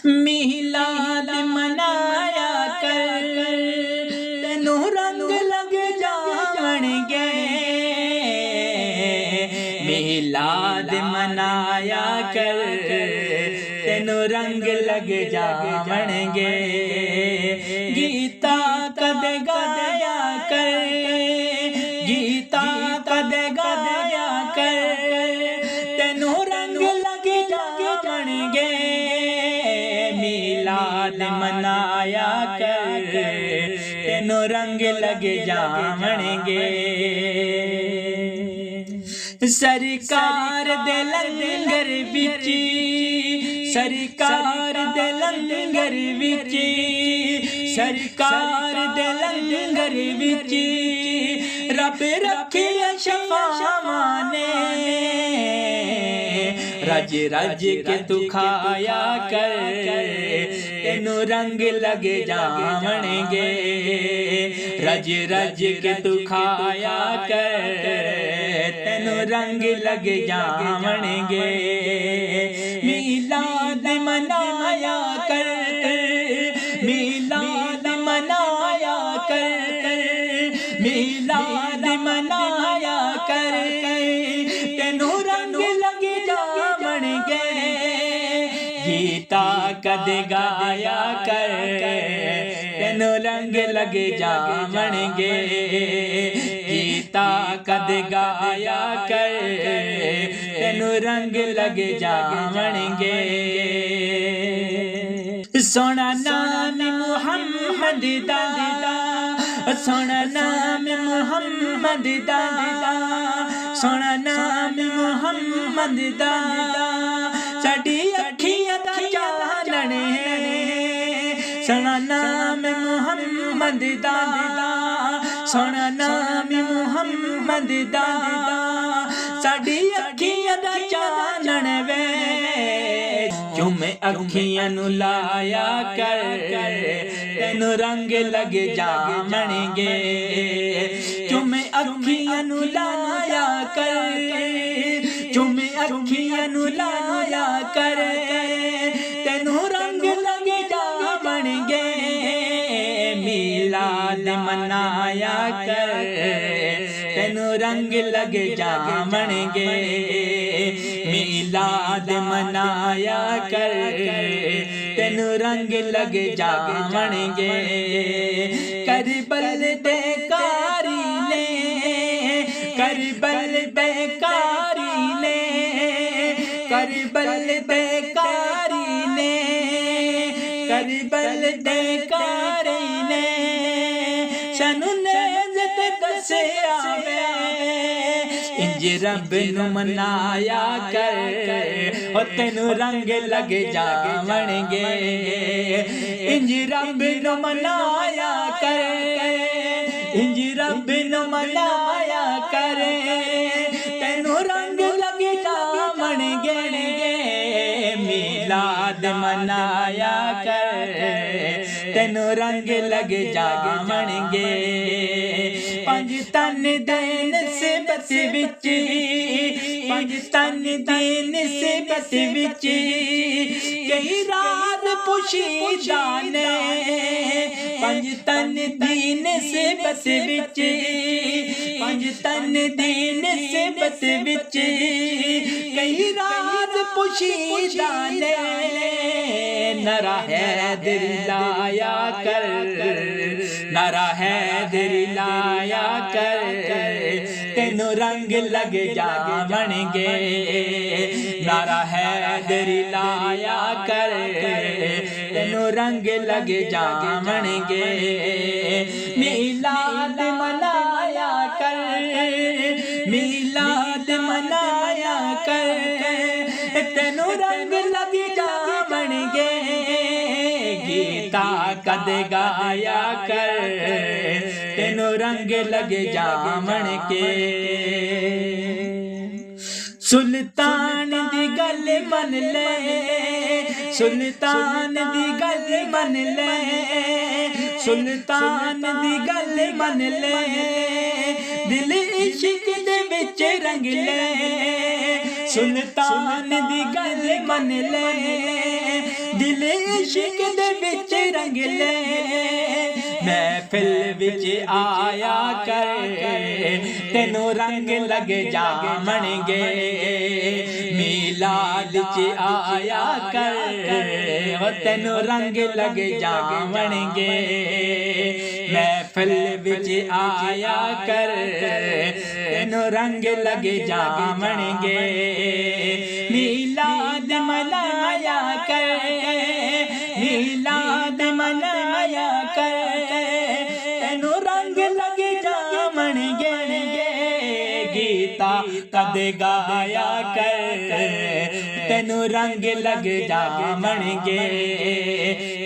मिलाद मनाया कर, तेनू रंग लग जावणगे। मिलाद मनाया कर, तेनू रंग लग जावणगे। गीता कदे गाया कर, गीता कदे गाया कर, तेनू रंग लग जावणगे। मिलाद मनाया कर, तेनू रंग लग जावणगे। सरकार दे लंगर विच, सरकार दे लंगर विच, सरकार दे लंगर विच, रब रखे शफावां ने। रज रज के तू खाया कर, तेनू रंग लग जावणगे। रज रज के तू खाया कर, तेनू रंग लग जावणगे। मिलाद मनाया कर, मिलाद मनाया कर, मिलाद मनाया कर, तेनू रंग लग जावणगे। गीता कदे गाया कर, तेनू रंग लग जावणगे। गीता कदे गाया कर, तेनू रंग लग जावणगे। सोना नाम मुहम्मद दा, सोना नाम मुहम्मद दा, सोना नाम मुहम्मद दा, साडी अखियां दा चानण है। सोना नाम मुहम्मद दा, सोना नाम मुहम्मद दा, साडी अखियां दा चानण वे। चुमे अखियां नू लाया कर, तेनू रंग लग जावणगे। चुमे अखियां नू लाया कर, चुमे अखियां नू लाया कर, तेनू रंग लग जावणगे। मिलाद मनाया कर, तेनू रंग लग जावणगे। मिलाद मनाया कर, तेनू रंग लग जावणगे। करबल दे कारी ने, करबल दे कारी ने, करबल दे कारी ने, करबल दे कारी ने, सानू नेज़ ते दस्सिया वे। इंज रब नू मनाया कर, ओ तेनू रंग लग जावणगे। इंज रब नू मनाया कर, इंज रब नू मनाया कर, तेनू रंग लग जावणगे। मिलाद मनाया कर, तेनू रंग लग जावणगे। पंज तन दे निस्बत विच, पंज तन दे निस्बत विच, कई राज पुशीदा ने। पंज तन दी निस्बत विच, पंज तन दी निस्बत विच, कई राज पुशीदा ने। नरा हैदर लाया कर, नरा हैदर लाया कर, तेनू रंग लग जावणगे। नारा हैदर लाया कर, तेनू रंग लग जावणगे। मिलाद मनाया कर, मिलाद मनाया कर, तेनू रंग लग जावणगे। गीता कदे गाया कर, तेनू रंग लग जावणगे। सुल्तान दी गल मन ले, सुल्तान दी गल मन ले, सुल्तान दी गल मन ले, दिल इश्क दे विच रंग ले। सुल्तान दी गल मन ले, दिल इश्क दे विच रंगले महफिल विच आया कर तेनू रंग लग जावणगे मीलाद च आया कर तेनू रंग लग जावणगे महफिल विच आया कर तेनू रंग लग जावणगे मीलाद मनाया कर मीलाद मनाया कर तेनू रंग लग जावणगे गीता कद गाया कर तेनू रंग लग जावणगे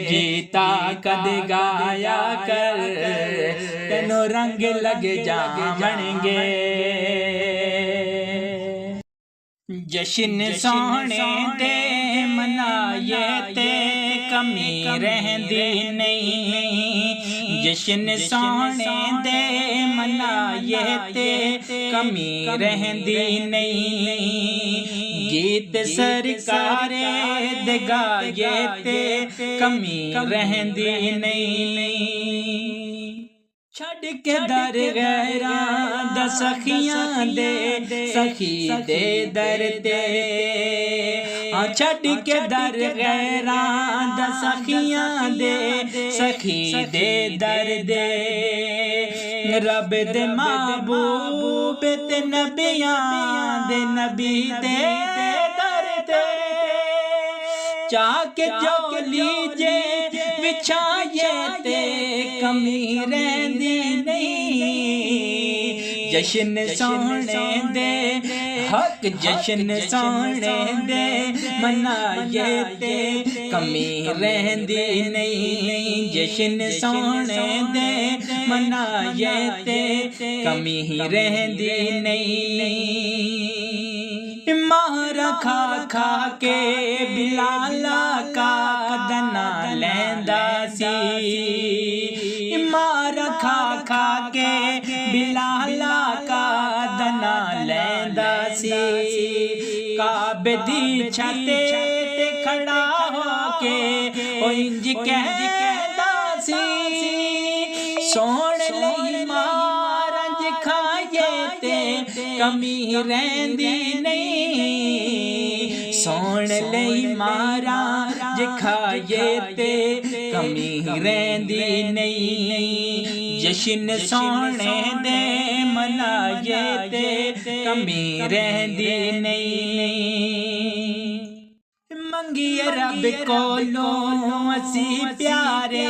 गीता कद गाया कर तेनू रंग लग जावणगे जश्न सोहणे दे मनाए ते कमी रहंदी नहीं जश्न सोहणे दे मनाए ते कमी रहंदी नहीं गीत सरकारे दे गाए ते कमी रहंदी नहीं छड़ के दर गैरां दा सखियां दे सखी दे दर ते छड़ के दर गैरां दा सखियां दे सखी दे दर दे रब दे महबूब ते नबियां दे नबी दे दर ते चाक जोली जे बिछाए ते कमी रहंदी नहीं जश्न सोहणे दे हक जश्न सोहणे दे मनाए ते कमी रहंदी नहीं जश्न सोहणे दे मनाए ते कमी रहंदी नहीं मारा खा खा के बिलाला का दना लैंदा सी मारा खा खा के बिलाला का दना लैंदा सी काबे दी छते ते खड़ा होके ओ इंज कहदा सी सोहण लई मारा ज खाए ते कमी रहंदी नहीं सोहण लई मारा ज खाए ते कमी रहंदी नहीं जश्न सोहणे दे मनाए ते कमी रहंदी नहीं मंगिए रब कोलों असी प्यारे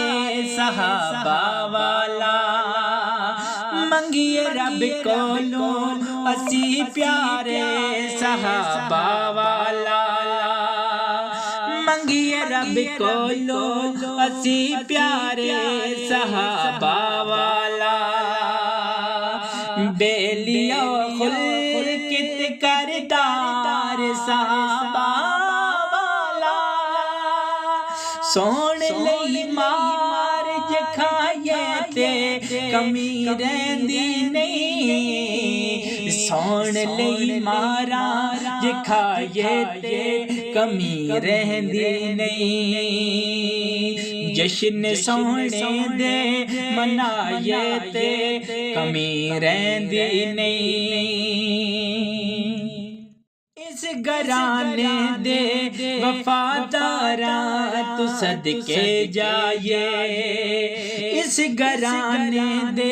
सहाबा वाला मंगिए रब कोलों असी प्यारे सहाबा वाला मंगिए रब कोलों असी प्यारे सहाबा वाला बेलिया खुल कित करदार सहाबा सोहण लई मार ज खाए ते कमी रहंदी नहीं सोहण लई मारा ज खाए ते कमी रहंदी नहीं जश्न सोहणे दे मनाए ते कमी रहंदी नहीं इस घराने दे वफादारा तू सदके जाए इस घराने दे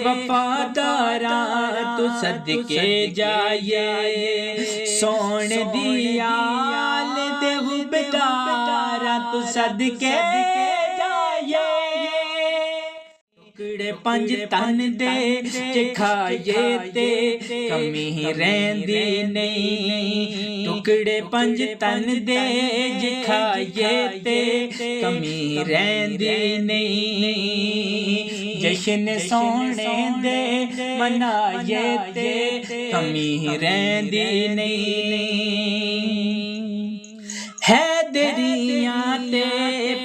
वफादारा तू सदके जाए सोहण दी आल दे हुबदारा तू सदके जाए टुकड़े पंज तन दे च खाए ते कमी रहंदी नहीं टुकड़े पंज तन दे च खाए ते कमी रहंदी नहीं जश्न सोहणे दे मनाए ते कमी रहंदी नहीं हैदरियां ते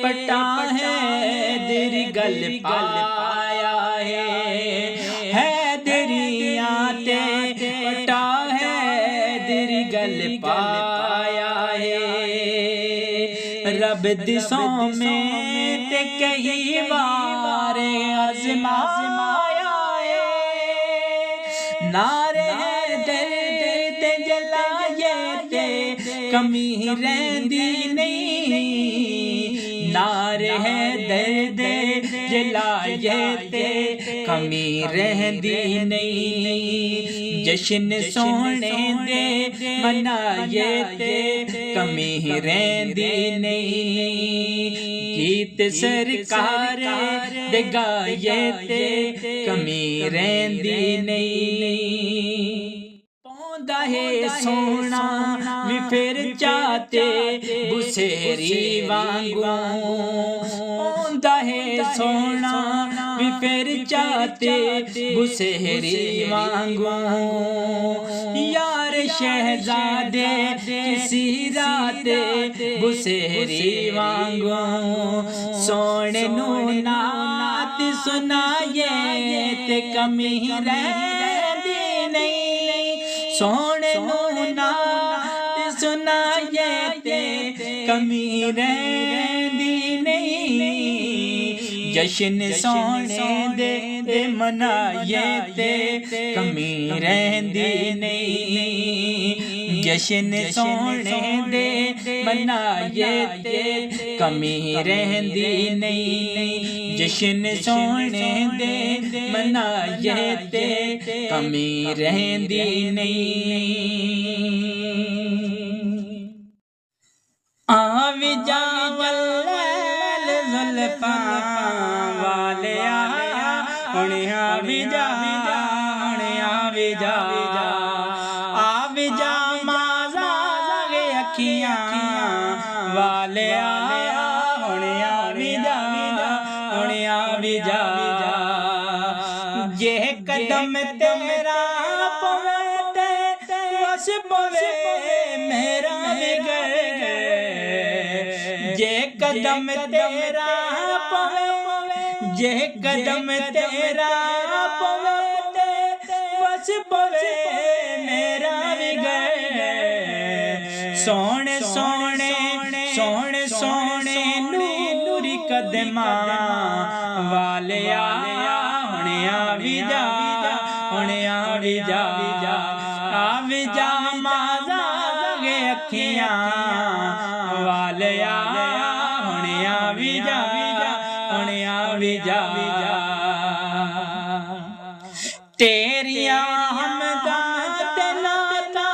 पटा हैदर गल पाया हैदरियां ते पटा हैदर गल पाया है रब लफ्ज़ों में ते कई बार आज़माया है। नारे दर्द जलाए ते कमी रहंदी नहीं, नारे दर्द जलाए ते कमी रहंदी नहीं। जश्न सोने दे मनाए ते कमी रहंदी नहीं। गीत सरकार दे गाए ते कमी रहंदी नहीं। पौंदा है सोना भी फिर चाहते बुसेरी वांगू, पौंदा है सोना भी फिर चाहते बुसेरी वांगू। यार शहजादे किसी रात बुसेरी वांगू, सोने नू नात सुनाए ते कमी रहंदी नहीं। सोने नू नात सुनाए ते कमी रहंदी नहीं। जश्न सोने दे मनाए ते कमी रहंदी नहीं। जश्न सोने दे मनाए ते कमी रहंदी नहीं। जश्न सोने दे मनाए ते कमी रहंदी नहीं। आवी जावल ज़ुल्फ़ां वालिया हुण आवी जा, हुण आवी जा, आवी जा माज़ा अखियां वालिया हुण आवी जा, हुण आवी जा। जे कदम तेरा पवे ते बस पवे मेरा बिगड़, जे कदम तेरा पवे, जे कदम तेरा पवे बस पवे मेरा बिगड़। सोने सोने सोने सोने नूरी कदमा वालिया हुण आवी जा, हुण आवी जा, आवी जा माज़ा अखियां वालिया हुण आवी जा, हुण आवी जा। तेरिया हमदा ते नाता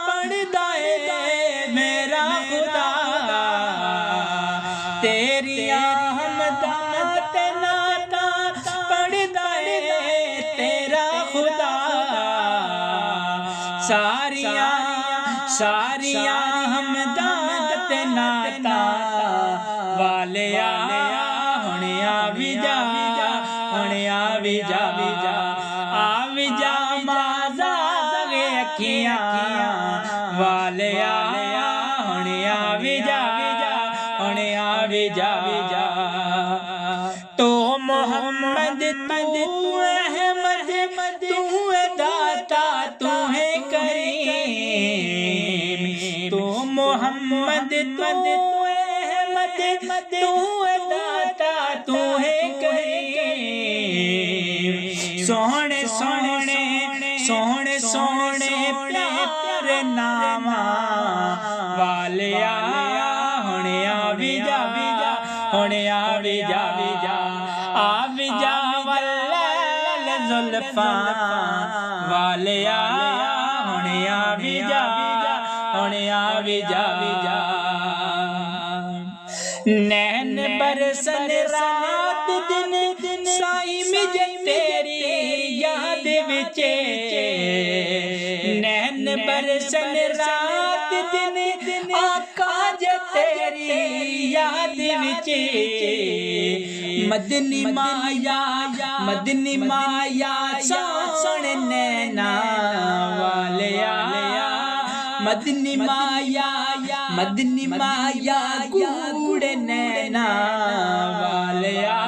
पढ़दा है मेरा खुदा, तेरिया हमदा ते नाता पढ़दा है तेरा खुदा। सारिया सारिया हमदा ते नाता वालिया हुण आवी जा, हुण आवी जा, आवी जा माज़ा अखियां वालिया हुण आवी जा, हुण आवी जा। तो मोहम्मद तू अहमद तू दाता तू है करीम। तो मोहम्मद तू अहमद तू दाता तू है करीम। सोने सोने सोने सोने प्यारे नामा वालिया हुण आवी जा, हुण आवी जा, आवी जा वल्लल ज़ुल्फ़ां वालिया हुण आवी जा, हुण आवी जा। नैन बरसन रात दिन साईं मिजे तेरी याद विचे। नैन बरसन रात दिन आका जे तेरी याद विचे। मदनी माया मदनी माया सोने नैना वालिया, मदनी माया मदनी माया गूढ़े नैना वालिया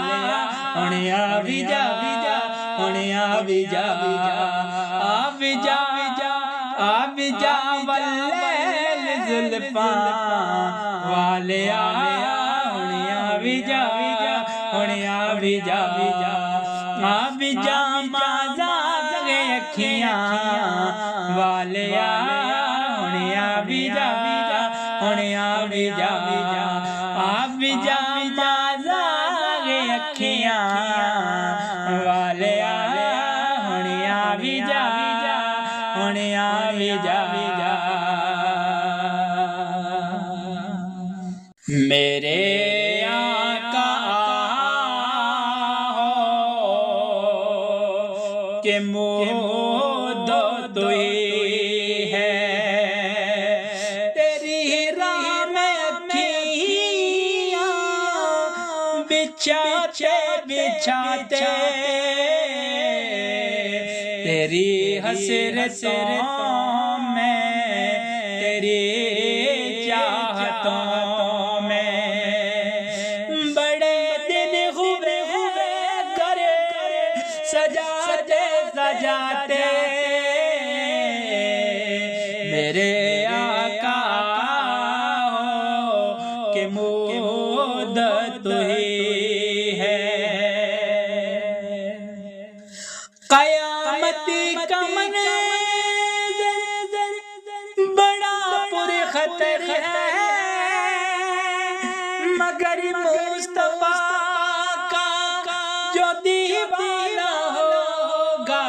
हुण आवी जा, हुण आवी जा, आवी जा, आवी जा वल्लल ज़ुल्फ़ां वालिया। भी जा हुण आ भी जा माजा गे अखियां वालिया हुण आ भी जा हुण आ भी जा माजा गे अखियां वालिया हुण आ भी जा हुण आ भी जा मेरे आका हो के मोद तुई है तेरी राह में अखियां बिछाते बिछाते तेरी हसरतों में तेरी चाहतों सजाते सजाते मेरे आका हो के मोद तुही है कयामती का मंज़र बड़ा पुरखतर है मगर मुस्तफा का जो दीवाना होगा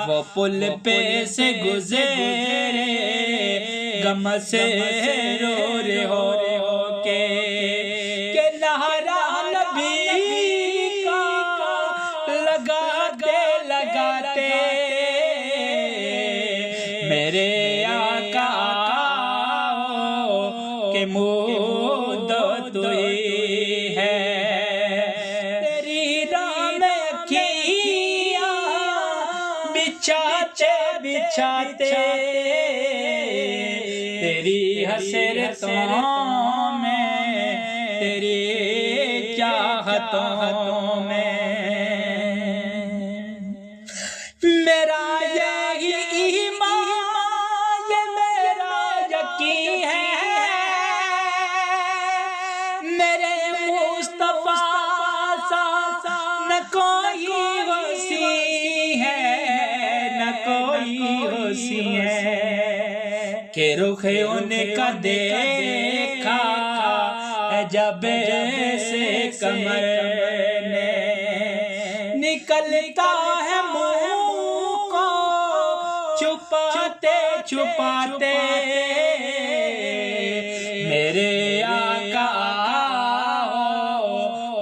वो पुल पे से गुजरे गम से रो रे हो के नहरा नबी का लगाते लगाते मेरे आका हो के मोद तुई है बिछाते बिछाते तेरी हसरतों में तेरी चाहतों में मेरा यही ईमान मेरा यकीन है मेरे मुस्तफा सा न कोई वसी है कोई होशी है के रुख उनका देखा जब से कमर ने निकलता है मुंह को छुपाते छुपाते मेरे आका हो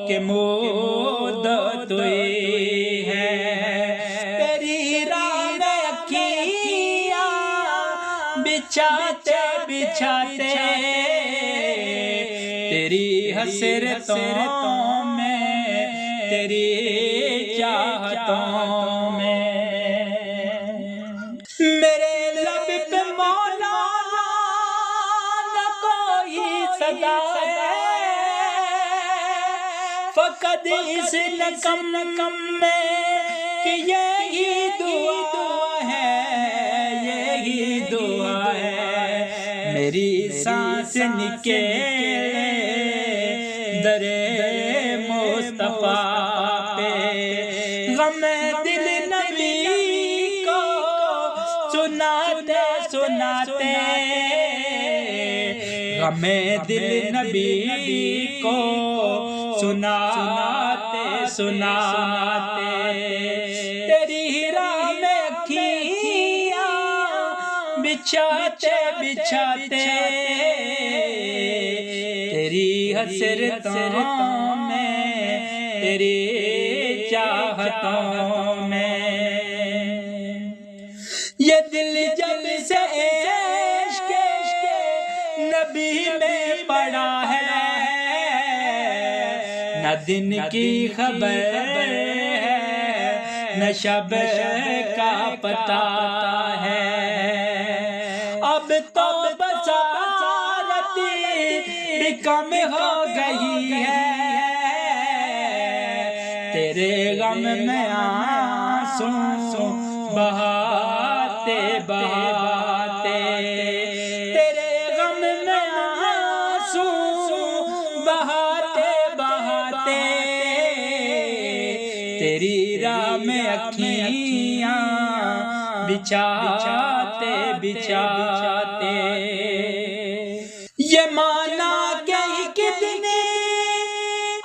के मोद तुई है बिछाते बिछाते तेरी हसरतों में तेरी चाहतों में मेरे लब पे मौला न कोई सदा है फकत इस नकम में कि यही दुआ है यही दुआ है मेरी सांस निकले दरे मुस्तफा पे गम दिल नबी को सुनाते सुनाते गम दिल नबी को सुनाते सुनाते तेरी राह में अखियां बिछाते बिछाते तेरी हसरतों में तेरी चाहतों में ये दिल जब से इश्क़ नबी में पड़ा है न दिन की खबर है न शब का पता है अब तो बसारती भी कम हो गई है तेरे गम में आंसू बहाते बहाते तेरे गम में में अखियां बिछाते बिछाते ये माना के कितने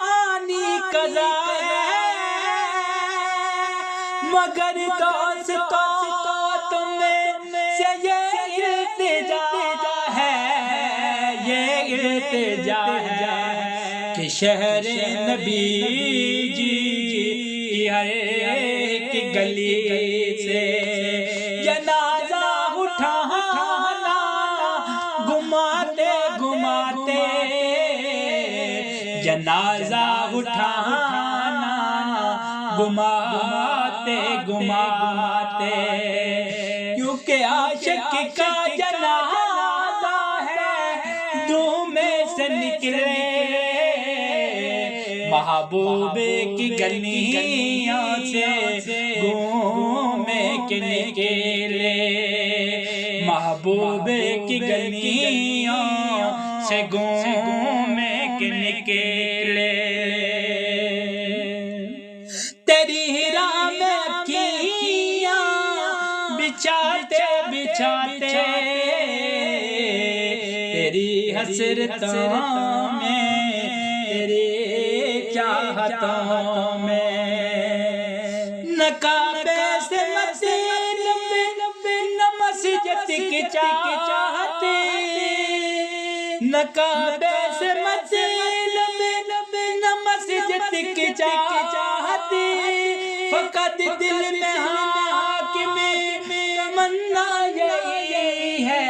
आनी कज़ा है, मगर दोस्तों तुम्हें से ये इल्तिजा है, ये इल्तिजा है कि शहर नबी जी की हर एक गली से जनाजा उठाना घुमाते घुमाते, जनाजा उठाना घुमाते घुमाते, क्योंकि आशिक का जनाजा है दूर में से निकले महबूबे की गलियों से घूमे के निकले, महबूबे की गलियों से घूमे के निकले। तेरी राह में अखियां बिछाते बिछाते, तेरी हसरतों में तेरी चाहतों में, नकाबे से न मस्जिद की चाहते, नकाबे से न मस्जिद की चाहते, फकत दिल में हाकिम तमन्ना यही है,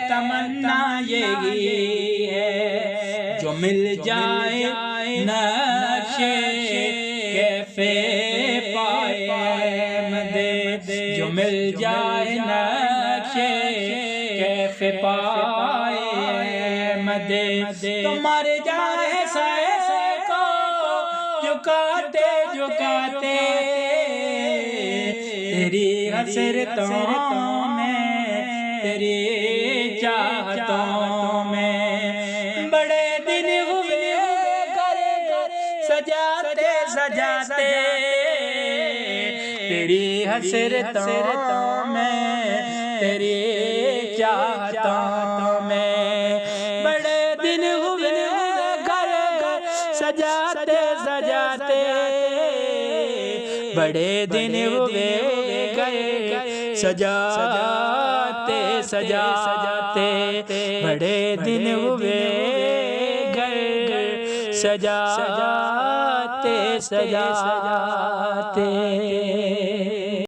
तमन्ना यही है, जो मिल जाए नक्शे कैफे पाए मदे, जो मिल जाए नक्शे कैफे पाए मदे, तो मर जाए सहे को झुकाते झुकाते, तेरी हसरतों में तेरी चाहतों में, बड़े दिन हुए सजाते सजाते, तेरी हसरतों में तेरी चाहतों में, बड़े दिन हुए घर सजाते सजाते, बड़े दिन हुए गए सजाते सजाते, बड़े दिन हुए गए सजाते सजाते।